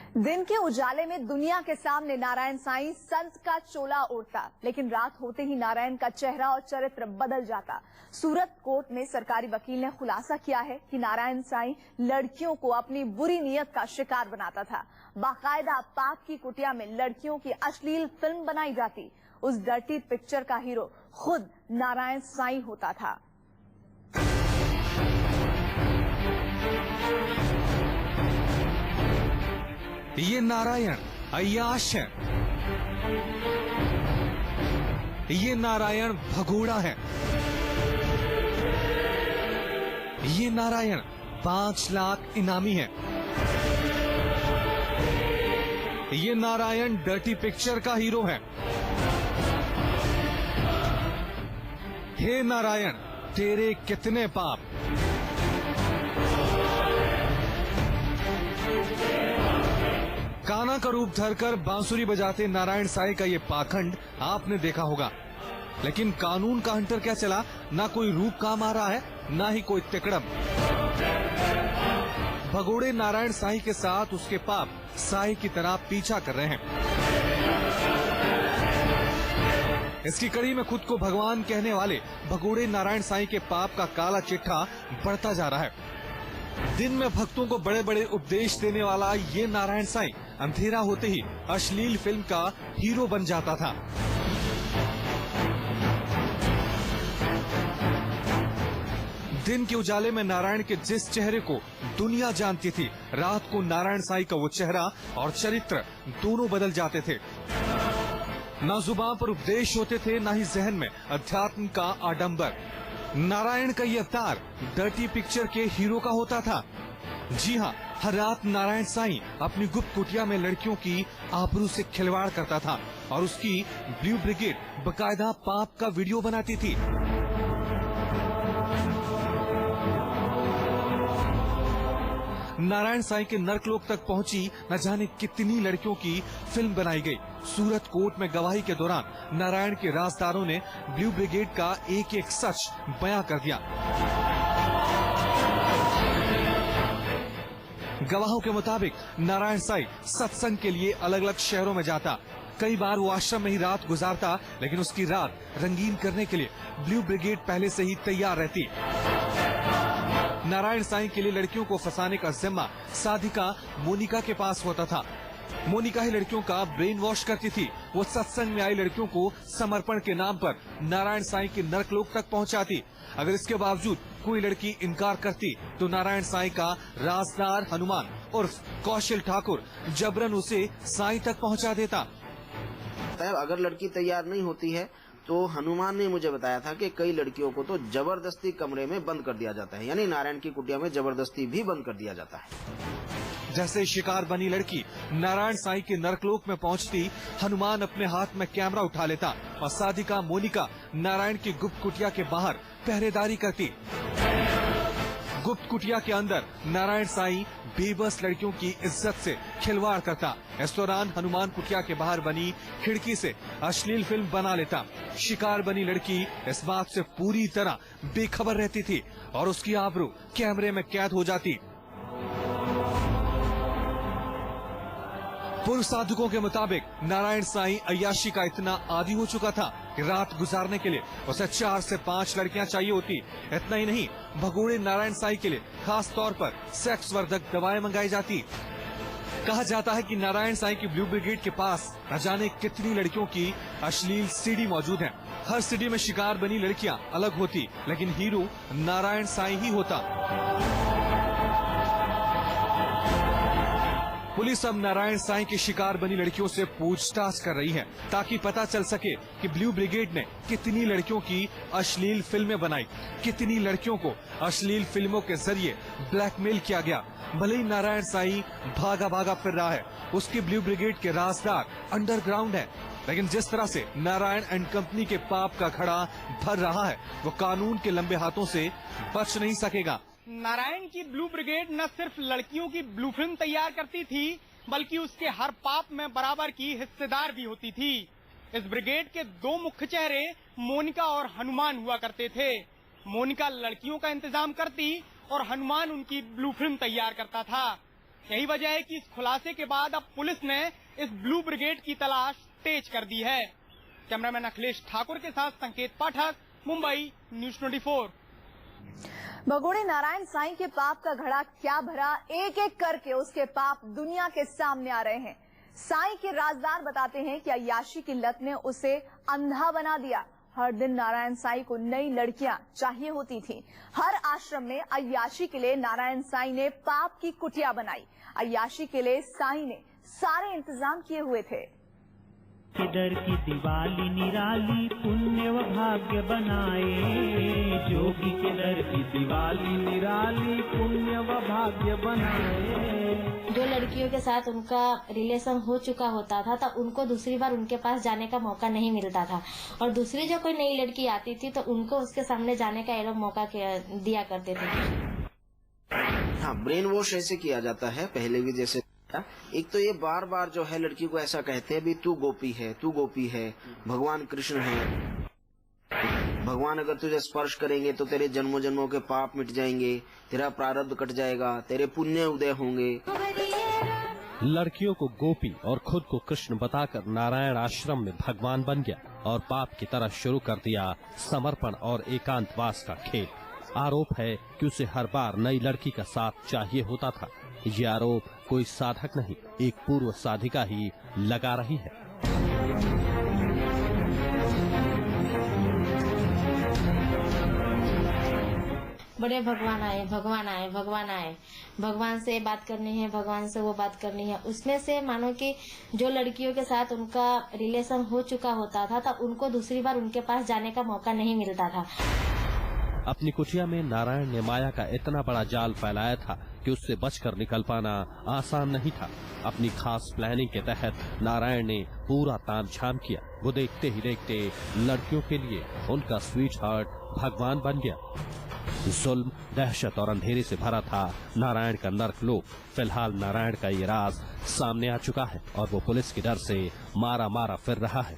दिन के उजाले में दुनिया के सामने नारायण साईं संत का चोला ओढ़ता, लेकिन रात होते ही नारायण का चेहरा और चरित्र बदल जाता। सूरत कोर्ट में सरकारी वकील ने खुलासा किया है कि नारायण साईं लड़कियों को अपनी बुरी नीयत का शिकार बनाता था। बाकायदा पाक की कुटिया में लड़कियों की अश्लील फिल्म बनाई जाती। उस डर्टी पिक्चर का हीरो खुद नारायण साईं होता था। ये नारायण अय्याश है, ये नारायण भगोड़ा है, ये नारायण 5 लाख इनामी है, ये नारायण डर्टी पिक्चर का हीरो है। हे नारायण, तेरे कितने पाप। काना का रूप धरकर बांसुरी बजाते नारायण साईं का ये पाखंड आपने देखा होगा, लेकिन कानून का हंटर क्या चला, ना कोई रूप काम आ रहा है, ना ही कोई तिकड़म। भगोड़े नारायण साईं के साथ उसके पाप साईं की तरह पीछा कर रहे हैं। इसकी कड़ी में खुद को भगवान कहने वाले भगोड़े नारायण साईं के पाप का काला चिट्ठा बढ़ता जा रहा है। दिन में भक्तों को बड़े बड़े उपदेश देने वाला ये नारायण साईं अंधेरा होते ही अश्लील फिल्म का हीरो बन जाता था। दिन के उजाले में नारायण के जिस चेहरे को दुनिया जानती थी, रात को नारायण साईं का वो चेहरा और चरित्र दोनों बदल जाते थे। न जुबान पर उपदेश होते थे, न ही जहन में अध्यात्म का आडंबर। नारायण का ये अवतार डर्टी पिक्चर के हीरो का होता था। जी हाँ, हर रात नारायण साईं अपनी गुप्त कुटिया में लड़कियों की आबरू से खिलवाड़ करता था और उसकी ब्लू ब्रिगेड बकायदा पाप का वीडियो बनाती थी। नारायण साईं के नर्कलोक तक पहुंची न जाने कितनी लड़कियों की फिल्म बनाई गई। सूरत कोर्ट में गवाही के दौरान नारायण के राजदारों ने ब्लू ब्रिगेड का एक एक सच बयां कर दिया। गवाहों के मुताबिक नारायण साईं सत्संग के लिए अलग अलग शहरों में जाता। कई बार वो आश्रम में ही रात गुजारता, लेकिन उसकी रात रंगीन करने के लिए ब्लू ब्रिगेड पहले से ही तैयार रहती। नारायण साईं के लिए लड़कियों को फंसाने का जिम्मा साधिका मोनिका के पास होता था। मोनिका ही लड़कियों का ब्रेन वॉश करती थी। वो सत्संग में आई लड़कियों को समर्पण के नाम पर नारायण साईं के नर्कलोक तक पहुंचाती। अगर इसके बावजूद कोई लड़की इनकार करती तो नारायण साईं का राजदार हनुमान उर्फ कौशल ठाकुर जबरन उसे साईं तक पहुंचा देता। अगर लड़की तैयार नहीं होती है तो हनुमान ने मुझे बताया था कि कई लड़कियों को तो जबरदस्ती कमरे में बंद कर दिया जाता है, यानी नारायण की कुटिया में जबरदस्ती भी बंद कर दिया जाता है। जैसे शिकार बनी लड़की नारायण साईं के नर्कलोक में पहुंचती, हनुमान अपने हाथ में कैमरा उठा लेता और साधिका मोनिका नारायण की गुप्त कुटिया के बाहर पहरेदारी करती। गुप्त कुटिया के अंदर नारायण साईं बेबस लड़कियों की इज्जत से खिलवाड़ करता। इस दौरान हनुमान कुटिया के बाहर बनी खिड़की से अश्लील फिल्म बना लेता। शिकार बनी लड़की इस बात से पूरी तरह बेखबर रहती थी और उसकी आबरू कैमरे में कैद हो जाती। पूर्व साधुकों के मुताबिक नारायण साईं अय्याशी का इतना आदी हो चुका था कि रात गुजारने के लिए उसे 4 से 5 लड़कियां चाहिए होती। इतना ही नहीं, भगोड़े नारायण साईं के लिए खास तौर पर सेक्स वर्धक दवाएं मंगाई जाती। कहा जाता है कि नारायण साईं की ब्लू ब्रिगेड के पास न जाने कितनी लड़कियों की अश्लील सीडी मौजूद है। हर सीडी में शिकार बनी लड़कियां अलग होती, लेकिन हीरो नारायण साईं ही होता। पुलिस अब नारायण साईं की शिकार बनी लड़कियों से पूछताछ कर रही है ताकि पता चल सके कि ब्लू ब्रिगेड ने कितनी लड़कियों की अश्लील फिल्में बनाई, कितनी लड़कियों को अश्लील फिल्मों के जरिए ब्लैकमेल किया गया। भले ही नारायण साईं भागा भागा फिर रहा है, उसकी ब्लू ब्रिगेड के राजदार अंडरग्राउंड है, लेकिन जिस तरह से नारायण एंड कंपनी के पाप का घड़ा भर रहा है, वो कानून के लंबे हाथों से बच नहीं सकेगा। नारायण की ब्लू ब्रिगेड न सिर्फ लड़कियों की ब्लू फिल्म तैयार करती थी, बल्कि उसके हर पाप में बराबर की हिस्सेदार भी होती थी। इस ब्रिगेड के 2 मुख्य चेहरे मोनिका और हनुमान हुआ करते थे। मोनिका लड़कियों का इंतजाम करती और हनुमान उनकी ब्लू फिल्म तैयार करता था। यही वजह है कि इस खुलासे के बाद अब पुलिस ने इस ब्लू ब्रिगेड की तलाश तेज कर दी है। कैमरामैन अखिलेश ठाकुर के साथ संकेत पाठक, मुंबई, न्यूज 24। भगोड़े नारायण साईं के पाप का घड़ा क्या भरा, एक एक करके उसके पाप दुनिया के सामने आ रहे हैं। साईं के राजदार बताते हैं कि अय्याशी की लत ने उसे अंधा बना दिया। हर दिन नारायण साईं को नई लड़कियां चाहिए होती थीं। हर आश्रम में अय्याशी के लिए नारायण साईं ने पाप की कुटिया बनाई। अय्याशी के लिए साईं ने सारे इंतजाम किए हुए थे। के डर की दिवाली निराली पुण्य व भाग्य बनाए, जोगी के डर की दिवाली निराली पुण्य व भाग्य बनाए। जो लड़कियों के साथ उनका रिलेशन हो चुका होता था तो उनको दूसरी बार उनके पास जाने का मौका नहीं मिलता था, और दूसरी जो कोई नई लड़की आती थी तो उनको उसके सामने जाने का ये लोग मौका दिया करते थे। हाँ, ब्रेन वॉश ऐसे किया जाता है, पहले भी जैसे एक तो ये बार बार जो है लड़की को ऐसा कहते हैं भी तू गोपी है, तू गोपी है, भगवान कृष्ण है, भगवान अगर तुझे स्पर्श करेंगे तो तेरे जन्मों जन्मों के पाप मिट जाएंगे, तेरा प्रारब्ध कट जाएगा, तेरे पुण्य उदय होंगे। लड़कियों को गोपी और खुद को कृष्ण बताकर नारायण आश्रम में भगवान बन गया और पाप की तरफ शुरू कर दिया समर्पण और एकांतवास का खेल। आरोप है कि उसे हर बार नई लड़की का साथ चाहिए होता था। ये आरोप कोई साधक नहीं, एक पूर्व साधिका ही लगा रही है। बड़े भगवान आए, भगवान आए, भगवान आए, भगवान से बात करनी है, भगवान से वो बात करनी है। उसमें से मानो कि जो लड़कियों के साथ उनका रिलेशन हो चुका होता था तो उनको दूसरी बार उनके पास जाने का मौका नहीं मिलता था। अपनी कुटिया में नारायण ने माया का इतना बड़ा जाल फैलाया था कि उससे बचकर निकल पाना आसान नहीं था। अपनी खास प्लानिंग के तहत नारायण ने पूरा तामझाम किया। वो देखते ही देखते लड़कियों के लिए उनका स्वीट हार्ट भगवान बन गया। जुल्म, दहशत और अंधेरे से भरा था नारायण का नर्कलोक। फिलहाल नारायण का ये राज सामने आ चुका है और वो पुलिस के डर से मारा मारा फिर रहा है।